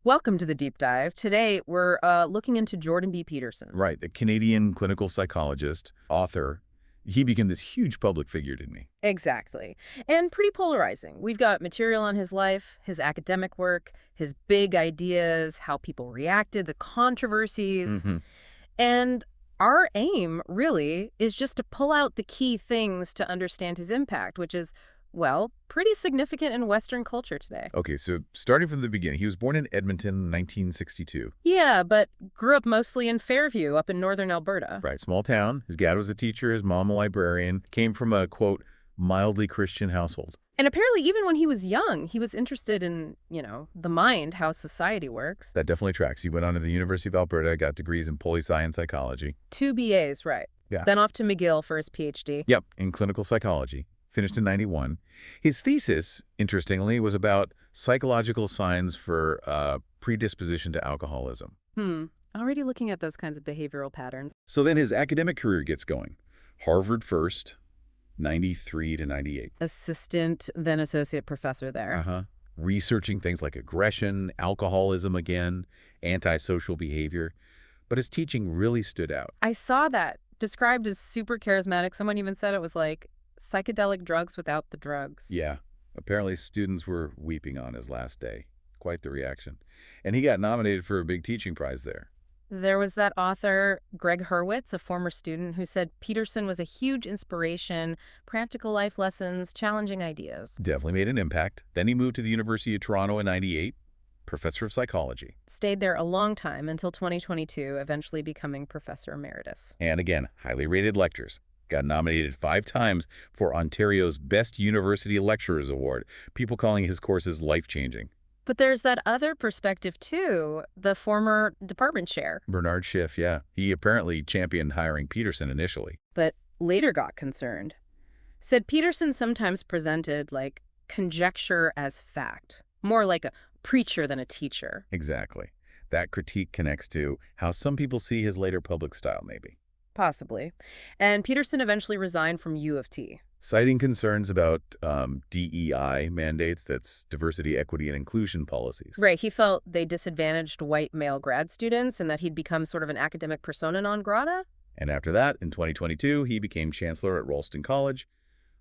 Welcome to the deep dive. Today, we're looking into Jordan B. Peterson. Right, the Canadian clinical psychologist, author. He became this huge public figure, didn't he? Exactly. And pretty polarizing. We've got material on his life, his academic work, his big ideas, how people reacted, the controversies. hmm And our aim, really, is just to pull out the key things to understand his impact, which is, well, pretty significant in Western culture today. Okay, so starting from the beginning, he was born in Edmonton in 1962. Yeah, but grew up mostly in Fairview, up in northern Alberta. Right, small town. His dad was a teacher, his mom a librarian. Came from a, quote, mildly Christian household. And apparently, even when he was young, he was interested in, the mind, how society works. That definitely tracks. He went on to the University of Alberta, got degrees in poli-sci and psychology. 2 BAs, right. Yeah. Then off to McGill for his PhD. Yep, in clinical psychology. Finished in 91. His thesis, interestingly, was about psychological signs for predisposition to alcoholism. Already looking at those kinds of behavioral patterns. So then his academic career gets going. Harvard first, 93 to 98. Assistant, then associate professor there. Researching things like aggression, alcoholism again, antisocial behavior. But his teaching really stood out. I saw that. Described as super charismatic. Someone even said it was like psychedelic drugs without the drugs. Yeah. Apparently students were weeping on his last day. Quite the reaction. And he got nominated for a big teaching prize there. There was that author, Greg Hurwitz, a former student, who said Peterson was a huge inspiration, practical life lessons, challenging ideas. Definitely made an impact. Then he moved to the University of Toronto in 98, professor of psychology. Stayed there a long time until 2022, eventually becoming professor emeritus. And again, highly rated lectures. Got nominated 5 times for Ontario's Best University Lecturers Award, people calling his courses life-changing. But there's that other perspective, too, the former department chair. Bernard Schiff, yeah. He apparently championed hiring Peterson initially. But later got concerned. Said Peterson sometimes presented, like, conjecture as fact. More like a preacher than a teacher. Exactly. That critique connects to how some people see his later public style, maybe. Possibly. And Peterson eventually resigned from U of T. Citing concerns about DEI mandates, that's diversity, equity, and inclusion policies. Right. He felt they disadvantaged white male grad students and that he'd become sort of an academic persona non grata. And after that, in 2022, he became chancellor at Ralston College,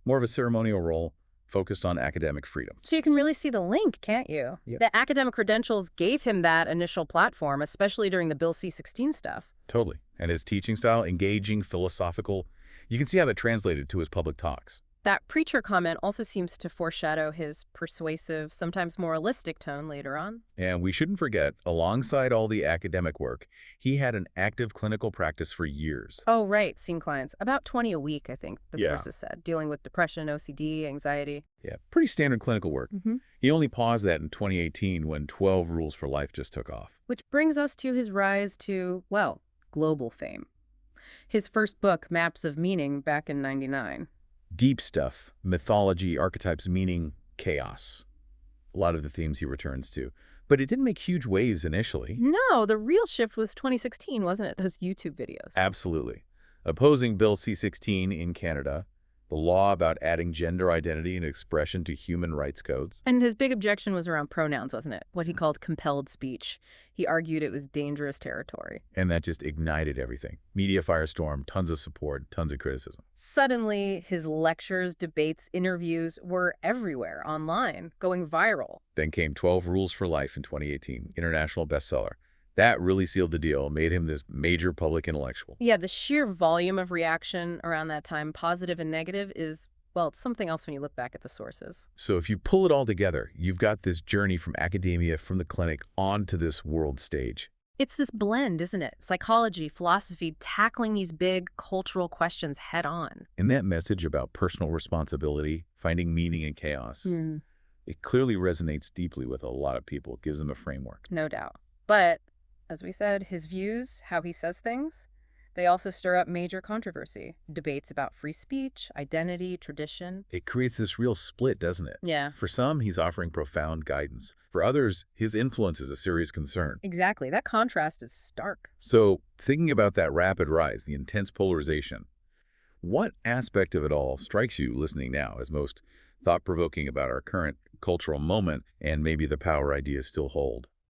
more of a ceremonial role focused on academic freedom. So you can really see the link, can't you? Yep. The academic credentials gave him that initial platform, especially during the Bill C-16 stuff. Totally. And his teaching style, engaging, philosophical. You can see how that translated to his public talks. That preacher comment also seems to foreshadow his persuasive, sometimes moralistic tone later on. And we shouldn't forget, alongside all the academic work, he had an active clinical practice for years. Oh, right. Seen clients. About 20 a week, I think, the Yeah. sources said. Dealing with depression, OCD, anxiety. Yeah, pretty standard clinical work. He only paused that in 2018 when 12 Rules for Life just took off. Which brings us to his rise to, well, global fame. His first book, Maps of Meaning, back in '99. Deep stuff, mythology, archetypes, meaning, chaos. A lot of the themes he returns to. But it didn't make huge waves initially. No, the real shift was 2016, wasn't it? Those YouTube videos. Absolutely. Opposing Bill C-16 in Canada, the law about adding gender identity and expression to human rights codes. And his big objection was around pronouns, wasn't it? What he called compelled speech. He argued it was dangerous territory. And that just ignited everything. Media firestorm, tons of support, tons of criticism. Suddenly, his lectures, debates, interviews were everywhere online, going viral. Then came 12 Rules for Life in 2018, international bestseller. That really sealed the deal, made him this major public intellectual. Yeah, the sheer volume of reaction around that time, positive and negative, is, well, it's something else when you look back at the sources. So if you pull it all together, you've got this journey from academia, from the clinic, onto this world stage. It's this blend, isn't it? Psychology, philosophy, tackling these big cultural questions head on. And that message about personal responsibility, finding meaning in chaos, it clearly resonates deeply with a lot of people. It gives them a framework. No doubt. But, as we said, his views, how he says things, they also stir up major controversy. Debates about free speech, identity, tradition. It creates this real split, doesn't it? Yeah. For some, he's offering profound guidance. For others, his influence is a serious concern. Exactly. That contrast is stark. So, thinking about that rapid rise, the intense polarization, what aspect of it all strikes you listening now as most thought-provoking about our current cultural moment and maybe the power ideas still hold?